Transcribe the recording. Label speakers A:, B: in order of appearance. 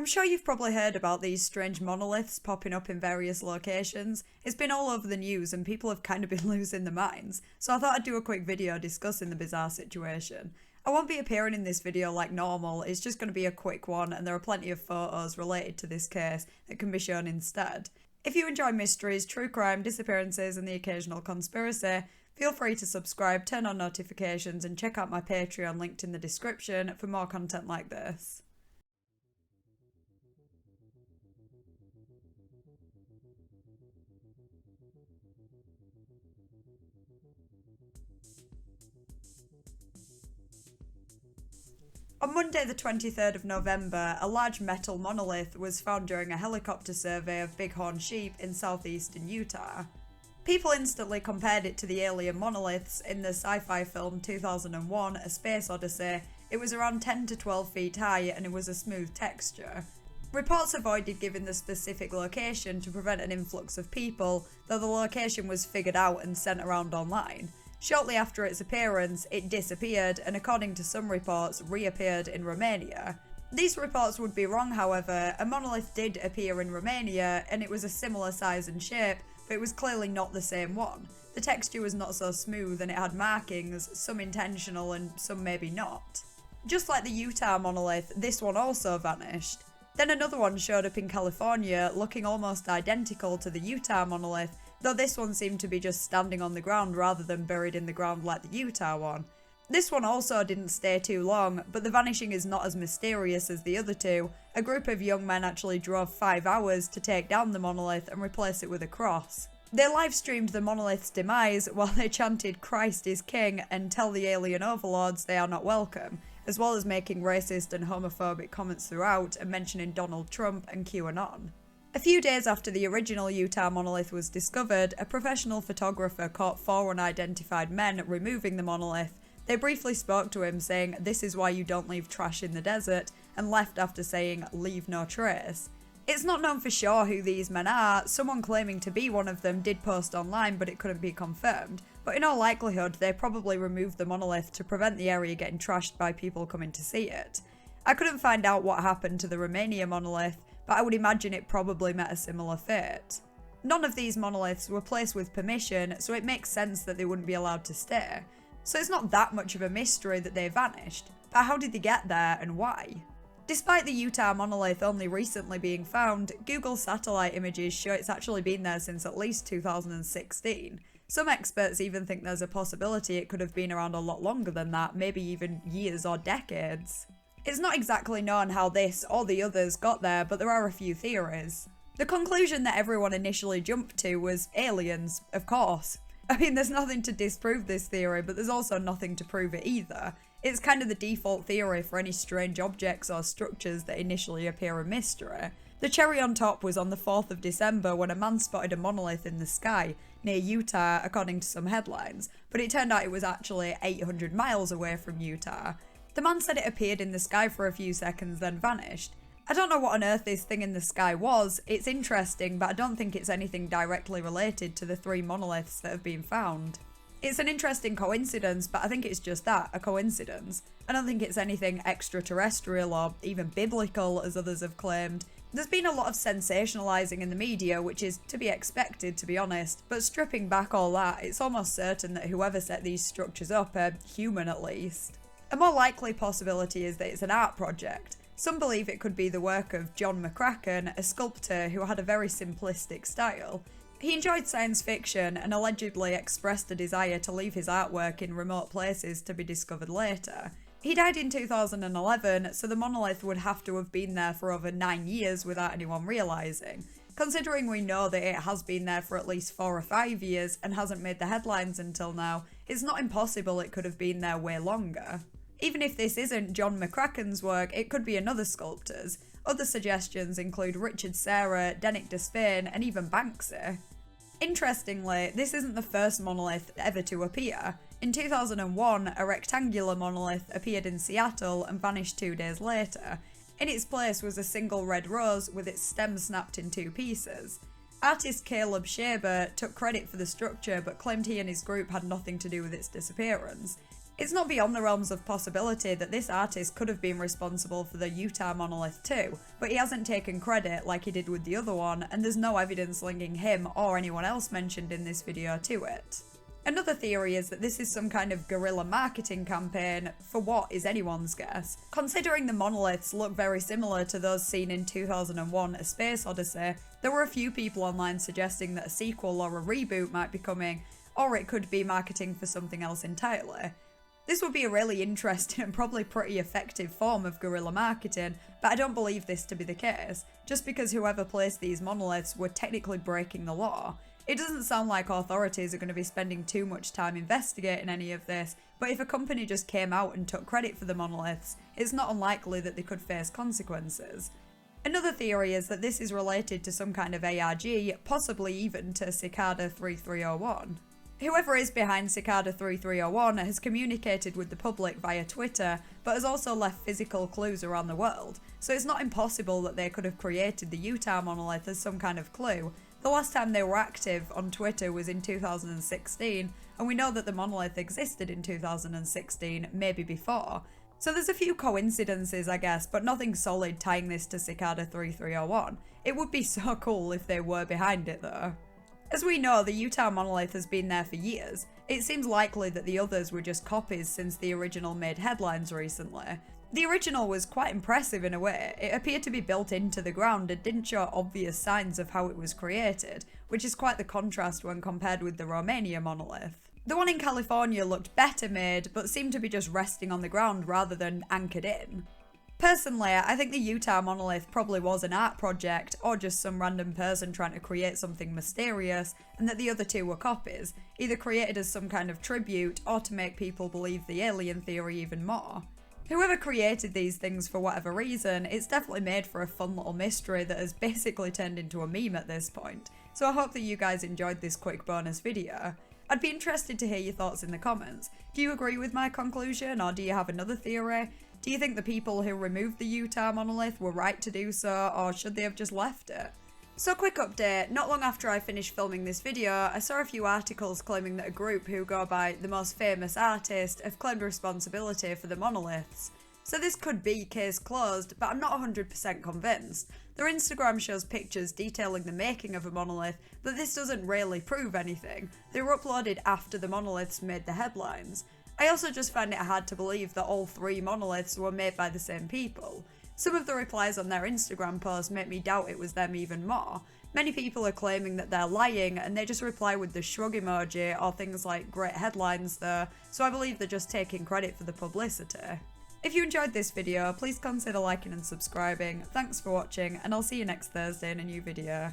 A: I'm sure you've probably heard about these strange monoliths popping up in various locations. It's been all over the news and people have kind of been losing their minds, so I thought I'd do a quick video discussing the bizarre situation. I won't be appearing in this video like normal, it's just going to be a quick one and there are plenty of photos related to this case that can be shown instead. If you enjoy mysteries, true crime, disappearances and the occasional conspiracy, feel free to subscribe, turn on notifications and check out my Patreon linked in the description for more content like this. On Monday the 23rd of November, a large metal monolith was found during a helicopter survey of bighorn sheep in southeastern Utah. People instantly compared it to the alien monoliths in the sci-fi film 2001 A Space Odyssey. It was around 10 to 12 feet high and it was a smooth texture. Reports avoided giving the specific location to prevent an influx of people, though the location was figured out and sent around online. Shortly after its appearance, it disappeared and according to some reports, reappeared in Romania. These reports would be wrong, however. A monolith did appear in Romania and it was a similar size and shape, but it was clearly not the same one. The texture was not so smooth and it had markings, some intentional and some maybe not. Just like the Utah monolith, this one also vanished. Then another one showed up in California, looking almost identical to the Utah monolith, though this one seemed to be just standing on the ground rather than buried in the ground like the Utah one. This one also didn't stay too long, but the vanishing is not as mysterious as the other two. A group of young men actually drove 5 hours to take down the monolith and replace it with a cross. They live-streamed the monolith's demise while they chanted "Christ is King" and "Tell the alien overlords they are not welcome," as well as making racist and homophobic comments throughout and mentioning Donald Trump and QAnon. A few days after the original Utah monolith was discovered, a professional photographer caught 4 unidentified men removing the monolith. They briefly spoke to him saying, "This is why you don't leave trash in the desert," and left after saying, "Leave no trace." It's not known for sure who these men are. Someone claiming to be one of them did post online, but it couldn't be confirmed. But in all likelihood, they probably removed the monolith to prevent the area getting trashed by people coming to see it. I couldn't find out what happened to the Romania monolith, but I would imagine it probably met a similar fate. None of these monoliths were placed with permission, so it makes sense that they wouldn't be allowed to stay. So it's not that much of a mystery that they vanished, but how did they get there and why? Despite the Utah monolith only recently being found, Google satellite images show it's actually been there since at least 2016. Some experts even think there's a possibility it could have been around a lot longer than that, maybe even years or decades. It's not exactly known how this or the others got there, but there are a few theories. The conclusion that everyone initially jumped to was aliens, of course. I mean, there's nothing to disprove this theory, but there's also nothing to prove it either. It's kind of the default theory for any strange objects or structures that initially appear a mystery. The cherry on top was on the 4th of December when a man spotted a monolith in the sky near Utah, according to some headlines, but it turned out it was actually 800 miles away from Utah. The man said it appeared in the sky for a few seconds then vanished. I don't know what on earth this thing in the sky was. It's interesting, but I don't think it's anything directly related to the 3 monoliths that have been found. It's an interesting coincidence, but I think it's just that, a coincidence. I don't think it's anything extraterrestrial or even biblical, as others have claimed. There's been a lot of sensationalising in the media, which is to be expected, to be honest, but stripping back all that, it's almost certain that whoever set these structures up are human at least. A more likely possibility is that it's an art project. Some believe it could be the work of John McCracken, a sculptor who had a very simplistic style. He enjoyed science fiction and allegedly expressed a desire to leave his artwork in remote places to be discovered later. He died in 2011, so the monolith would have to have been there for over 9 years without anyone realising. Considering we know that it has been there for at least 4 or 5 years and hasn't made the headlines until now, it's not impossible it could have been there way longer. Even if this isn't John McCracken's work, it could be another sculptor's. Other suggestions include Richard Serra, Denik Despain, and even Banksy. Interestingly, this isn't the first monolith ever to appear. In 2001, a rectangular monolith appeared in Seattle and vanished 2 days later. In its place was a single red rose with its stem snapped in 2 pieces. Artist Caleb Shaber took credit for the structure but claimed he and his group had nothing to do with its disappearance. It's not beyond the realms of possibility that this artist could have been responsible for the Utah monolith too, but he hasn't taken credit like he did with the other one, and there's no evidence linking him or anyone else mentioned in this video to it. Another theory is that this is some kind of guerrilla marketing campaign for what is anyone's guess. Considering the monoliths look very similar to those seen in 2001 A Space Odyssey, there were a few people online suggesting that a sequel or a reboot might be coming, or it could be marketing for something else entirely. This would be a really interesting and probably pretty effective form of guerrilla marketing, but I don't believe this to be the case, just because whoever placed these monoliths were technically breaking the law. It doesn't sound like authorities are going to be spending too much time investigating any of this, but if a company just came out and took credit for the monoliths, it's not unlikely that they could face consequences. Another theory is that this is related to some kind of ARG, possibly even to Cicada 3301. Whoever is behind Cicada 3301 has communicated with the public via Twitter, but has also left physical clues around the world, so it's not impossible that they could have created the Utah monolith as some kind of clue. The last time they were active on Twitter was in 2016, and we know that the monolith existed in 2016, maybe before. So there's a few coincidences, I guess, but nothing solid tying this to Cicada 3301. It would be so cool if they were behind it though. As we know, the Utah monolith has been there for years. It seems likely that the others were just copies since the original made headlines recently. The original was quite impressive in a way. It appeared to be built into the ground and didn't show obvious signs of how it was created, which is quite the contrast when compared with the Romania monolith. The one in California looked better made, but seemed to be just resting on the ground rather than anchored in. Personally, I think the Utah monolith probably was an art project, or just some random person trying to create something mysterious, and that the other two were copies, either created as some kind of tribute, or to make people believe the alien theory even more. Whoever created these things for whatever reason, it's definitely made for a fun little mystery that has basically turned into a meme at this point, so I hope that you guys enjoyed this quick bonus video. I'd be interested to hear your thoughts in the comments. Do you agree with my conclusion, or do you have another theory? Do you think the people who removed the Utah monolith were right to do so, or should they have just left it? So quick update, not long after I finished filming this video, I saw a few articles claiming that a group who go by the most famous artist have claimed responsibility for the monoliths. So this could be case closed, but I'm not 100% convinced. Their Instagram shows pictures detailing the making of a monolith, but this doesn't really prove anything. They were uploaded after the monoliths made the headlines. I also just find it hard to believe that all three monoliths were made by the same people. Some of the replies on their Instagram posts make me doubt it was them even more. Many people are claiming that they're lying, and they just reply with the shrug emoji or things like great headlines though, so I believe they're just taking credit for the publicity. If you enjoyed this video, please consider liking and subscribing. Thanks for watching, and I'll see you next Thursday in a new video.